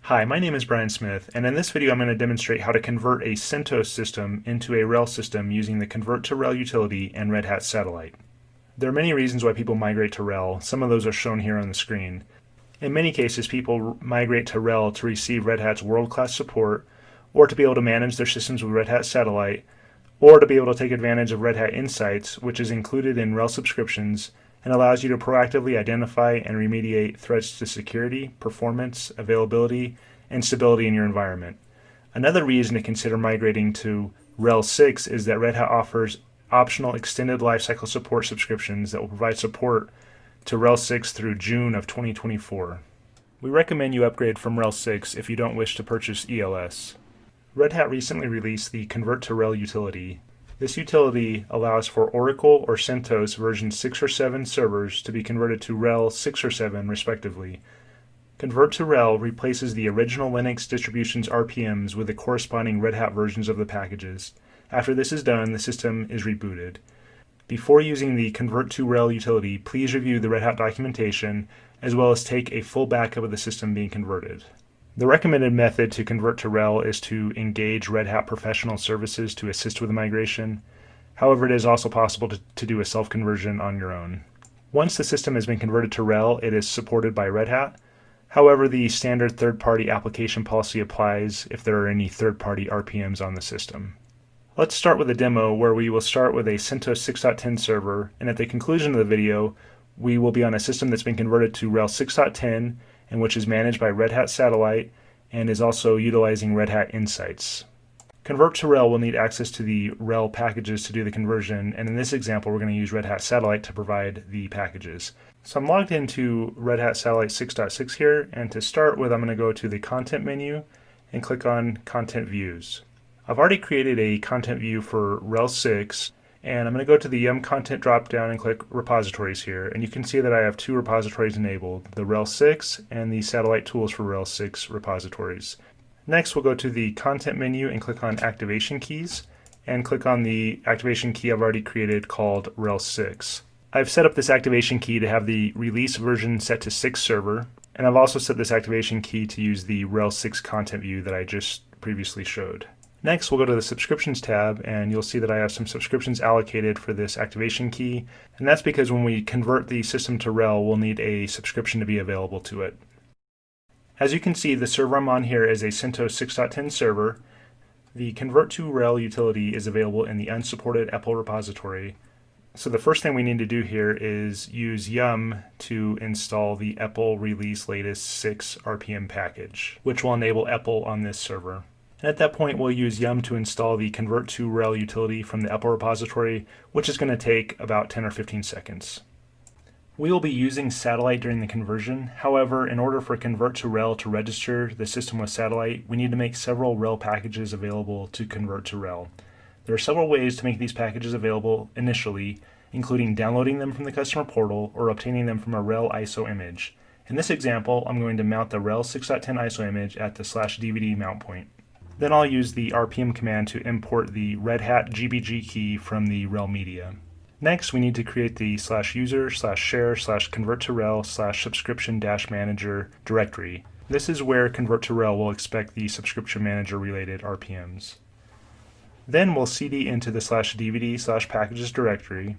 Hi, my name is Brian Smith, and in this video I'm going to demonstrate how to convert a CentOS system into a RHEL system using the Convert2RHEL utility and Red Hat Satellite. There are many reasons why people migrate to RHEL. Some of those are shown here on the screen. In many cases, people migrate to RHEL to receive Red Hat's world-class support, or to be able to manage their systems with Red Hat Satellite, or to be able to take advantage of Red Hat Insights, which is included in RHEL subscriptions and allows you to proactively identify and remediate threats to security, performance, availability, and stability in your environment. Another reason to consider migrating to RHEL 6 is that Red Hat offers optional extended lifecycle support subscriptions that will provide support to RHEL 6 through June of 2024. We recommend you upgrade from RHEL 6 if you don't wish to purchase ELS. Red Hat recently released the Convert2RHEL utility. This utility allows for Oracle or CentOS version 6 or 7 servers to be converted to RHEL 6 or 7 respectively. Convert2RHEL replaces the original Linux distribution's RPMs with the corresponding Red Hat versions of the packages. After this is done, the system is rebooted. Before using the Convert2RHEL utility, please review the Red Hat documentation as well as take a full backup of the system being converted. The recommended method to convert to RHEL is to engage Red Hat professional services to assist with the migration. However, it is also possible to do a self-conversion on your own. Once the system has been converted to RHEL, it is supported by Red Hat. However, the standard third-party application policy applies if there are any third-party RPMs on the system. Let's start with a demo where we will start with a CentOS 6.10 server, and at the conclusion of the video, we will be on a system that's been converted to RHEL 6.10 and which is managed by Red Hat Satellite and is also utilizing Red Hat Insights. Convert2RHEL will need access to the RHEL packages to do the conversion, and in this example we're going to use Red Hat Satellite to provide the packages. So I'm logged into Red Hat Satellite 6.6 here, and to start with I'm going to go to the Content menu and click on Content Views. I've already created a content view for RHEL 6, and I'm going to go to the Yum Content dropdown and click Repositories here, and you can see that I have two repositories enabled, the RHEL 6 and the Satellite Tools for RHEL 6 repositories. Next, we'll go to the Content menu and click on Activation Keys, and click on the activation key I've already created called RHEL 6. I've set up this activation key to have the release version set to 6 server, and I've also set this activation key to use the RHEL 6 content view that I just previously showed. Next, we'll go to the Subscriptions tab, and you'll see that I have some subscriptions allocated for this activation key, and that's because when we convert the system to RHEL, we'll need a subscription to be available to it. As you can see, the server I'm on here is a CentOS 6.10 server. The Convert2RHEL utility is available in the unsupported EPEL repository. So the first thing we need to do here is use Yum to install the EPEL release latest 6 RPM package, which will enable EPEL on this server. And at that point, we'll use Yum to install the Convert2RHEL utility from the EPEL repository, which is going to take about 10 or 15 seconds. We will be using Satellite during the conversion. However, in order for Convert2RHEL to register the system with Satellite, we need to make several RHEL packages available to convert to RHEL. There are several ways to make these packages available initially, including downloading them from the customer portal or obtaining them from a RHEL ISO image. In this example, I'm going to mount the RHEL 6.10 ISO image at the /DVD mount point. Then I'll use the RPM command to import the Red Hat GBG key from the RHEL media. Next, we need to create the /user/share/convert2RHEL/subscription-manager directory. This is where Convert2RHEL will expect the subscription manager related RPMs. Then we'll cd into the /DVD/packages directory,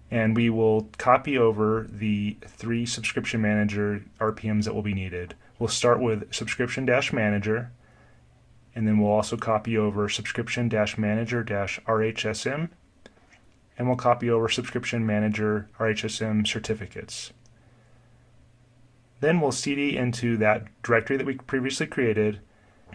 and we will copy over the 3 subscription manager RPMs that will be needed. We'll start with subscription-manager, and then we'll also copy over subscription-manager-RHSM, and we'll copy over subscription manager RHSM certificates. Then we'll cd into that directory that we previously created.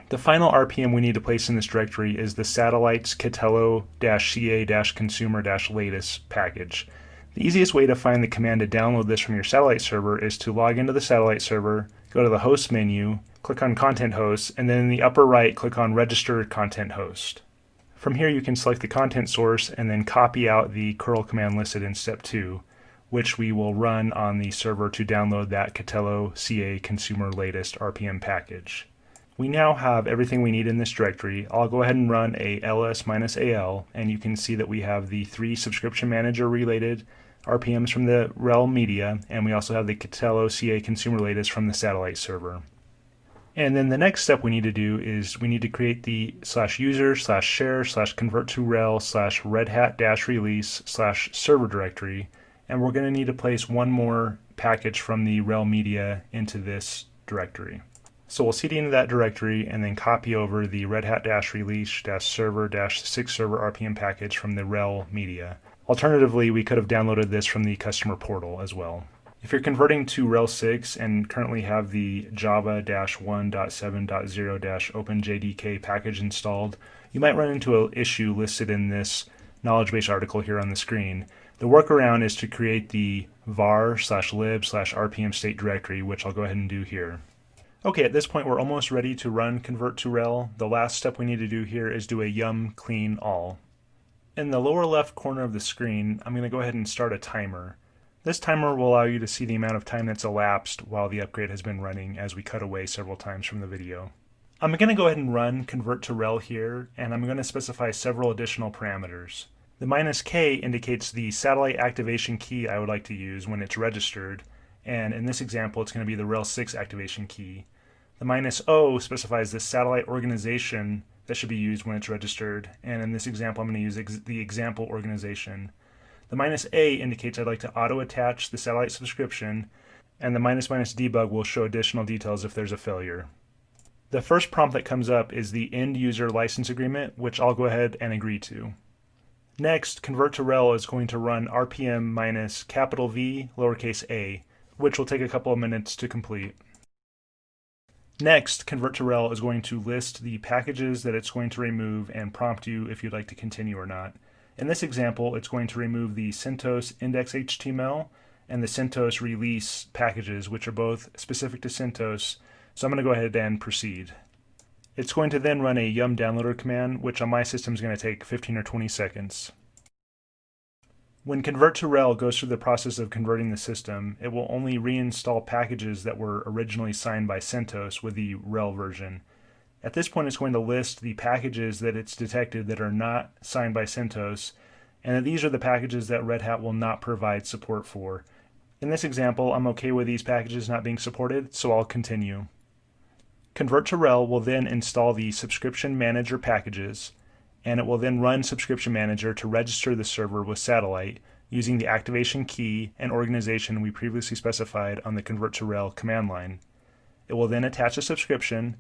The final RPM we need to place in this directory is the Satellite's Catello-CA-consumer-latest package. The easiest way to find the command to download this from your Satellite server is to log into the Satellite server, go to the Host menu, click on Content Host, and then in the upper right, click on Register Content Host. From here, you can select the content source and then copy out the curl command listed in Step 2, which we will run on the server to download that Catello-CA Consumer Latest RPM package. We now have everything we need in this directory. I'll go ahead and run a ls-al, and you can see that we have the 3 subscription manager related RPMs from the RHEL media, and we also have the Catello-CA Consumer Latest from the Satellite server. And then the next step we need to do is we need to create the /user/share/convert2RHEL/redhat-release/server directory. And we're going to need to place one more package from the RHEL media into this directory. So we'll cd into that directory and then copy over the redhat-release-server-6server RPM package from the RHEL media. Alternatively, we could have downloaded this from the customer portal as well. If you're converting to RHEL 6 and currently have the java-1.7.0-openjdk package installed, you might run into an issue listed in this knowledge base article here on the screen. The workaround is to create the var/lib/rpm state directory, which I'll go ahead and do here. Okay, at this point we're almost ready to run Convert2RHEL. The last step we need to do here is do a yum clean all. In the lower left corner of the screen, I'm going to go ahead and start a timer. This timer will allow you to see the amount of time that's elapsed while the upgrade has been running as we cut away several times from the video. I'm going to go ahead and run Convert2RHEL here, and I'm going to specify several additional parameters. The -k indicates the satellite activation key I would like to use when it's registered, and in this example it's going to be the RHEL 6 activation key. The -o specifies the satellite organization that should be used when it's registered, and in this example I'm going to use the example organization. The -a indicates I'd like to auto-attach the satellite subscription, and the --debug will show additional details if there's a failure. The first prompt that comes up is the end user license agreement, which I'll go ahead and agree to. Next, Convert2RHEL is going to run RPM -V lowercase a, which will take a couple of minutes to complete. Next, Convert2RHEL is going to list the packages that it's going to remove and prompt you if you'd like to continue or not. In this example, it's going to remove the CentOS index.html and the CentOS release packages, which are both specific to CentOS, so I'm going to go ahead and proceed. It's going to then run a yum downloader command, which on my system is going to take 15 or 20 seconds. When Convert2RHEL goes through the process of converting the system, it will only reinstall packages that were originally signed by CentOS with the RHEL version. At this point, it's going to list the packages that it's detected that are not signed by CentOS, and that these are the packages that Red Hat will not provide support for. In this example, I'm okay with these packages not being supported, so I'll continue. Convert2RHEL will then install the Subscription Manager packages, and it will then run Subscription Manager to register the server with Satellite using the activation key and organization we previously specified on the Convert2RHEL command line. It will then attach a subscription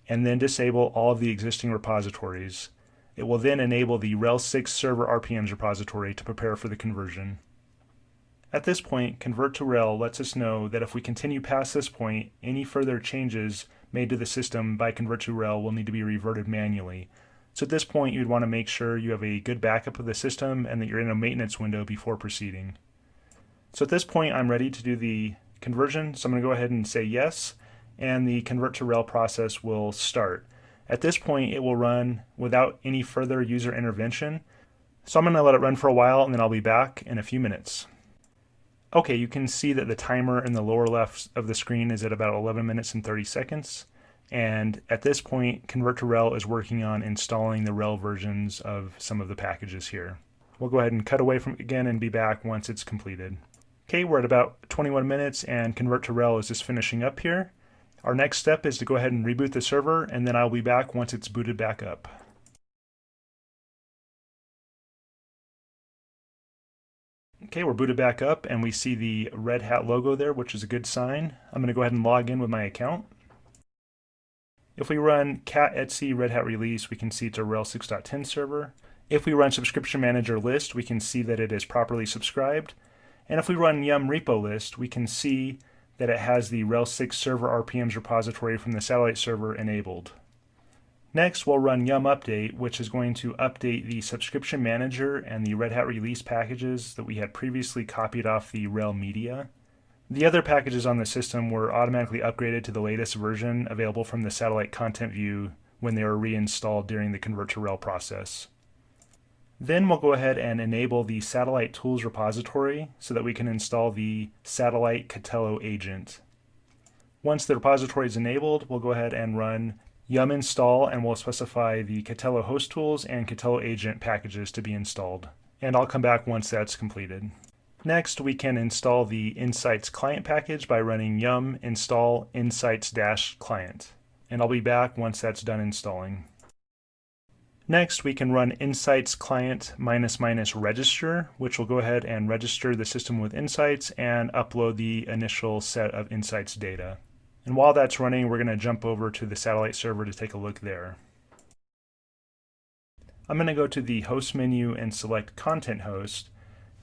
and then disable all of the existing repositories. It will then enable the RHEL 6 server RPMs repository to prepare for the conversion. At this point, Convert2RHEL lets us know that if we continue past this point, any further changes made to the system by Convert2RHEL will need to be reverted manually. So at this point, you'd want to make sure you have a good backup of the system and that you're in a maintenance window before proceeding. So at this point, I'm ready to do the conversion, so I'm going to go ahead and say yes, and the Convert2RHEL process will start. At this point, it will run without any further user intervention, so I'm going to let it run for a while and then I'll be back in a few minutes. Okay, you can see that the timer in the lower left of the screen is at about 11 minutes and 30 seconds, and at this point, Convert2RHEL is working on installing the RHEL versions of some of the packages here. We'll go ahead and cut away from it again and be back once it's completed. Okay, we're at about 21 minutes and Convert2RHEL is just finishing up here. Our next step is to go ahead and reboot the server, and then I'll be back once it's booted back up. Okay, we're booted back up and we see the Red Hat logo there, which is a good sign. I'm going to go ahead and log in with my account. If we run cat etc Red Hat release, we can see it's a RHEL 6.10 server. If we run subscription manager list, we can see that it is properly subscribed. And if we run yum repo list, we can see that it has the RHEL 6 server RPMs repository from the satellite server enabled. Next, we'll run yum update, which is going to update the subscription manager and the Red Hat release packages that we had previously copied off the RHEL media. The other packages on the system were automatically upgraded to the latest version available from the satellite content view when they were reinstalled during the Convert2RHEL process. Then we'll go ahead and enable the satellite tools repository so that we can install the satellite Catello agent. Once the repository is enabled, we'll go ahead and run yum install and we'll specify the Catello host tools and Catello agent packages to be installed. And I'll come back once that's completed. Next, we can install the Insights client package by running yum install insights-client. and I'll be back once that's done installing. Next, we can run insights client --register, which will go ahead and register the system with insights and upload the initial set of insights data. And while that's running, we're going to jump over to the satellite server to take a look there. I'm going to go to the host menu and select content host.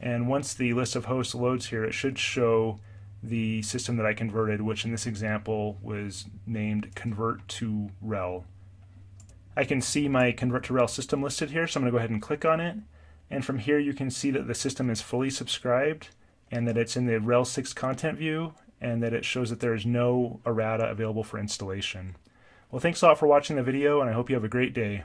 And once the list of hosts loads here, it should show the system that I converted, which in this example was named Convert2RHEL. I can see my Convert2RHEL system listed here, so I'm going to go ahead and click on it. And from here you can see that the system is fully subscribed and that it's in the RHEL 6 content view and that it shows that there is no errata available for installation. Well, thanks a lot for watching the video, and I hope you have a great day.